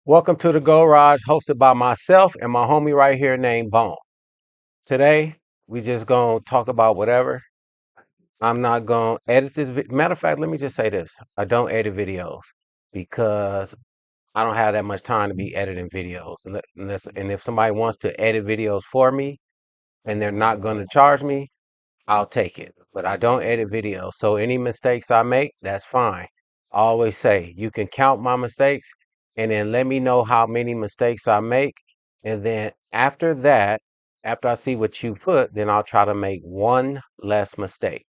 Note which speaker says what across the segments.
Speaker 1: Welcome to the Garage, hosted by myself and my homie right here named Bone. Today, we just gonna talk about whatever. I'm not gonna edit this. Matter of fact, let me just say this: I don't edit videos because I don't have that much time to be editing videos. And if somebody wants to edit videos for me and they're not gonna charge me, I'll take it. But I don't edit videos, so any mistakes I make, that's fine. I always say you can count my mistakes and then let me know how many mistakes I make. And then after that, after I see what you put, then I'll try to make one less mistake.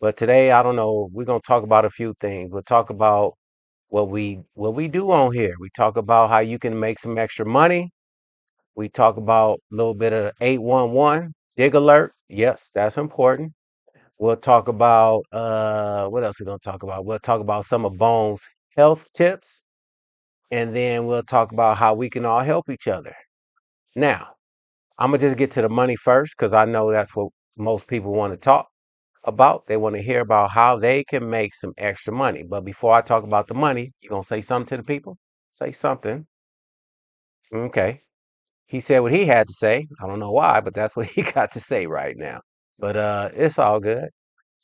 Speaker 1: But today, I don't know, we're gonna talk about a few things. We'll talk about what we do on here. We talk about how you can make some extra money. We talk about a little bit of 811 dig alert. Yes, that's important. We'll talk about what else we're gonna talk about? We'll talk about some of Bones' health tips, and then we'll talk about how we can all help each other. Now, I'm gonna just get to the money first because I know that's what most people want to talk about. They want to hear about how they can make some extra money. But before I talk about the money, you gonna say something to the people? Say something. Okay. He said what he had to say. I don't know why, but that's what he got to say right now. But it's all good.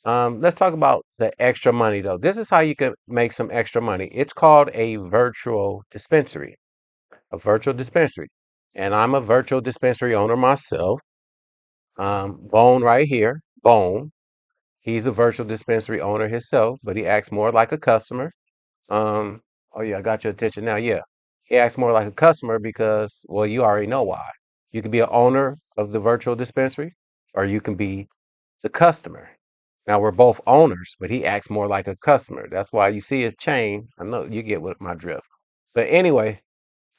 Speaker 1: Let's talk about the extra money though. This is how you can make some extra money. It's called a virtual dispensary. A virtual dispensary. And I'm a virtual dispensary owner myself. Bone right here. Bone. He's a virtual dispensary owner himself, but he acts more like a customer. Um, oh yeah, I got your attention now. Yeah. He acts more like a customer because, well, you already know why. You can be an owner of the virtual dispensary, or you can be the customer. Now we're both owners, but he acts more like a customer. That's why you see his chain. I know you get what my drift. But anyway,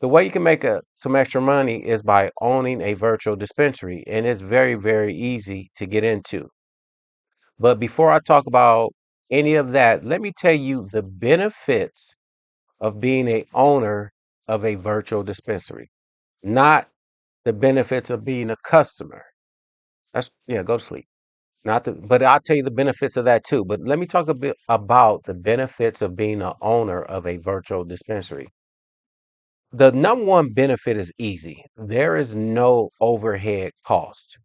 Speaker 1: the way you can make some extra money is by owning a virtual dispensary, and it's very, very easy to get into. But before I talk about any of that, let me tell you the benefits of being a owner of a virtual dispensary, not the benefits of being a customer. That's yeah, go to sleep. Not the, but I'll tell you the benefits of that too. But let me talk a bit about the benefits of being an owner of a virtual dispensary. The number one benefit is easy. There is no overhead cost.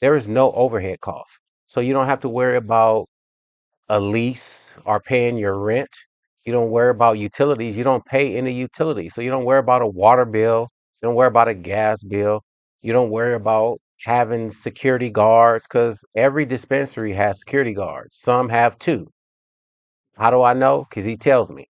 Speaker 1: There is no overhead cost. So you don't have to worry about a lease or paying your rent. You don't worry about utilities. You don't pay any utilities. So you don't worry about a water bill. You don't worry about a gas bill. You don't worry about having security guards because every dispensary has security guards. Some have two. How do I know? Because he tells me.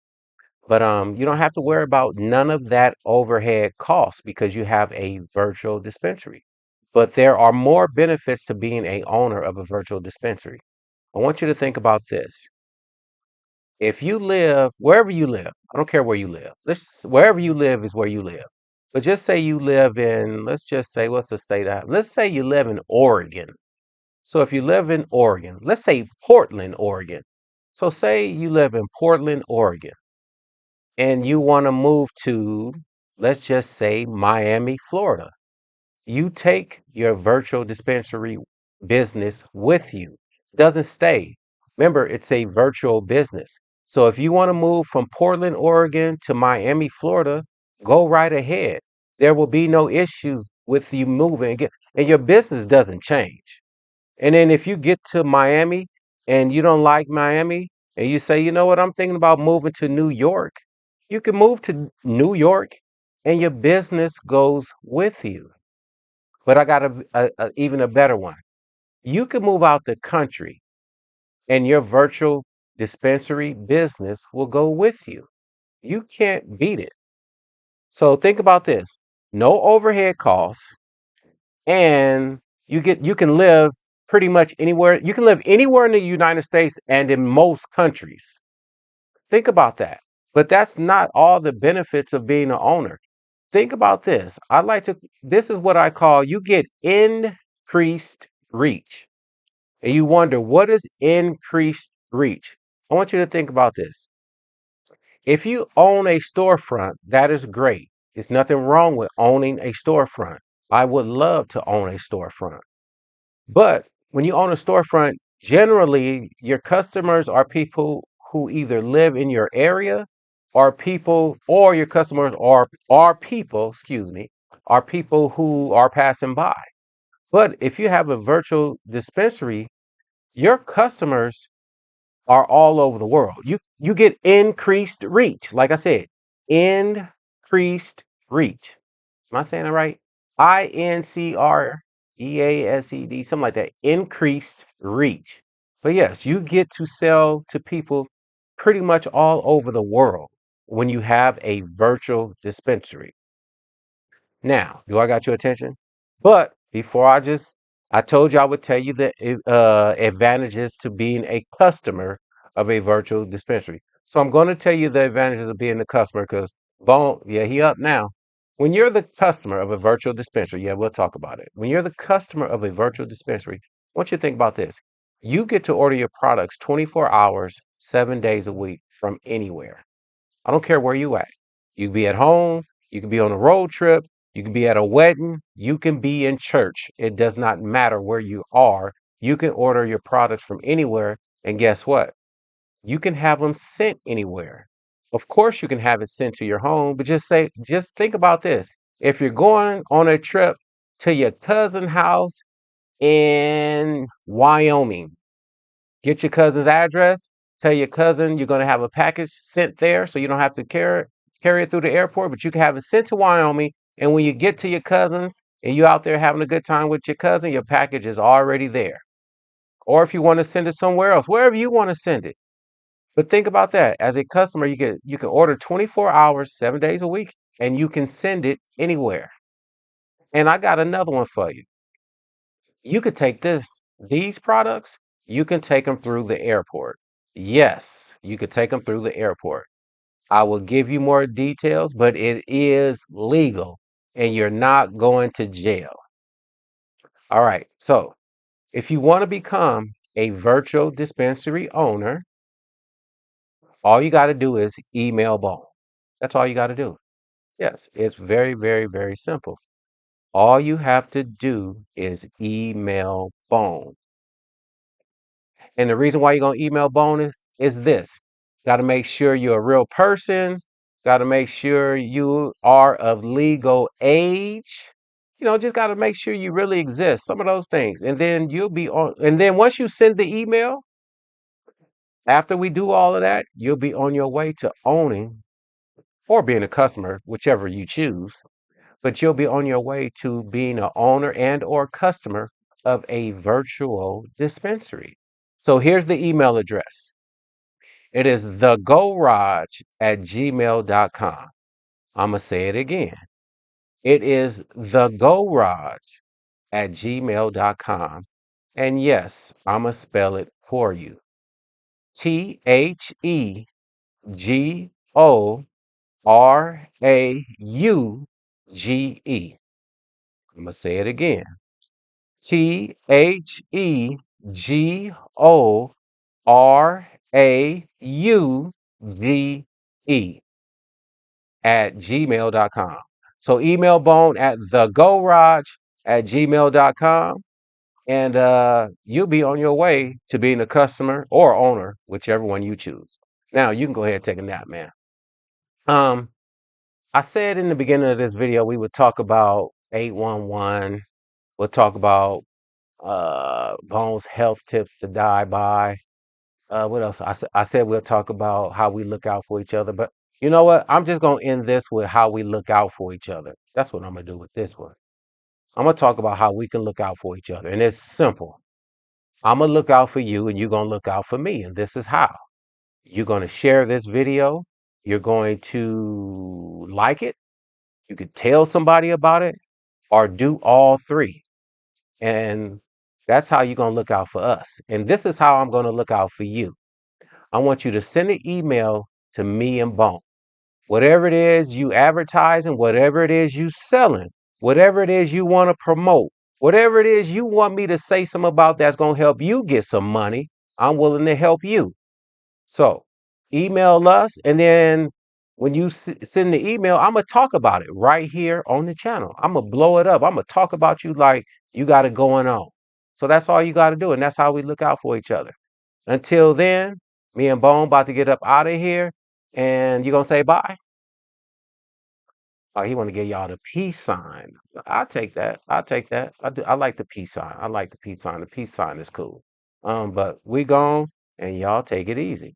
Speaker 1: But you don't have to worry about none of that overhead cost because you have a virtual dispensary. But there are more benefits to being a owner of a virtual dispensary. I want you to think about this. If you live wherever you live, I don't care where you live. Wherever you live is where you live. But just say you live in, let's just say, what's the state I have? Let's say you live in Oregon. So if you live in Oregon, let's say Portland, Oregon. So say you live in Portland, Oregon, and you want to move to, let's just say Miami, Florida. You take your virtual dispensary business with you. It doesn't stay. Remember, it's a virtual business. So if you want to move from Portland, Oregon to Miami, Florida, go right ahead. There will be no issues with you moving and your business doesn't change. And then if you get to Miami and you don't like Miami and you say, you know what, I'm thinking about moving to New York, you can move to New York and your business goes with you. But I got even a better one. You can move out the country and your virtual dispensary business will go with you. You can't beat it. So think about this. No overhead costs and you can live pretty much anywhere. You can live anywhere in the United States and in most countries. Think about that. But that's not all the benefits of being an owner. Think about this. This is what I call you get increased reach. And you wonder, what is increased reach? I want you to think about this. If you own a storefront, that is great. There's nothing wrong with owning a storefront. I would love to own a storefront. But when you own a storefront, generally your customers are people who either live in your area are people, or your customers are people, excuse me, are people who are passing by. But if you have a virtual dispensary, your customers are all over the world. You get increased reach. Like I said, increased reach. Am I saying it right? INCREASED, something like that. Increased reach. But yes, you get to sell to people pretty much all over the world when you have a virtual dispensary. Now, do I got your attention? But before I told you I would tell you the advantages to being a customer of a virtual dispensary. So I'm going to tell you the advantages of being the customer because Bone, yeah, he up now. When you're the customer of a virtual dispensary, yeah, we'll talk about it. When you're the customer of a virtual dispensary, I want you to think about this. You get to order your products 24 hours, 7 days a week from anywhere. I don't care where you at. You can be at home, you can be on a road trip, you can be at a wedding, you can be in church. It does not matter where you are. You can order your products from anywhere. And guess what? You can have them sent anywhere. Of course, you can have it sent to your home, but just think about this. If you're going on a trip to your cousin's house in Wyoming, get your cousin's address. Tell your cousin you're going to have a package sent there, so you don't have to carry it through the airport, but you can have it sent to Wyoming. And when you get to your cousin's and you're out there having a good time with your cousin, your package is already there. Or if you want to send it somewhere else, wherever you want to send it. But think about that. As a customer, you can order 24 hours, 7 days a week, and you can send it anywhere. And I got another one for you. You could take these products, you can take them through the airport. Yes, you could take them through the airport. I will give you more details, but it is legal and you're not going to jail. All right. So if you want to become a virtual dispensary owner, all you got to do is email Bone. That's all you got to do. Yes, it's very, very, very simple. All you have to do is email Bone. And the reason why you're going to email bonus is this. Got to make sure you're a real person. Got to make sure you are of legal age. Just got to make sure you really exist. Some of those things. And then you'll be on. And then once you send the email, after we do all of that, you'll be on your way to owning or being a customer, whichever you choose. But you'll be on your way to being an owner and or customer of a virtual dispensary. So here's the email address. It is thegorage@gmail.com. I'm going to say it again. It is thegorage@gmail.com. And yes, I'm going to spell it for you. TheGorauge. I'm going to say it again. TheGorauge at gmail.com. So email Bone at thegorage@gmail.com and you'll be on your way to being a customer or owner, whichever one you choose. Now you can go ahead and take a nap, man. Um, I said in the beginning of this video we would talk about 811. We'll talk about Bone's health tips to die by. What else? I said we'll talk about how we look out for each other. But you know what? I'm just going to end this with how we look out for each other. That's what I'm going to do with this one. I'm going to talk about how we can look out for each other. And it's simple. I'm going to look out for you and you're going to look out for me. And this is how. You're going to share this video. You're going to like it. You could tell somebody about it or do all three. And that's how you're going to look out for us. And this is how I'm going to look out for you. I want you to send an email to me and Bone. Whatever it is you advertising, whatever it is you selling, whatever it is you want to promote, whatever it is you want me to say something about that's going to help you get some money, I'm willing to help you. So email us, and then when you send the email, I'm going to talk about it right here on the channel. I'm going to blow it up. I'm going to talk about you like you got it going on. So that's all you got to do, and that's how we look out for each other. Until then, me and Bone about to get up out of here. And you gonna say bye? Oh, he want to give y'all the peace sign. I'll take that. I'll take that. I do. I like the peace sign. I like the peace sign. The peace sign is cool. But we gone, and y'all take it easy.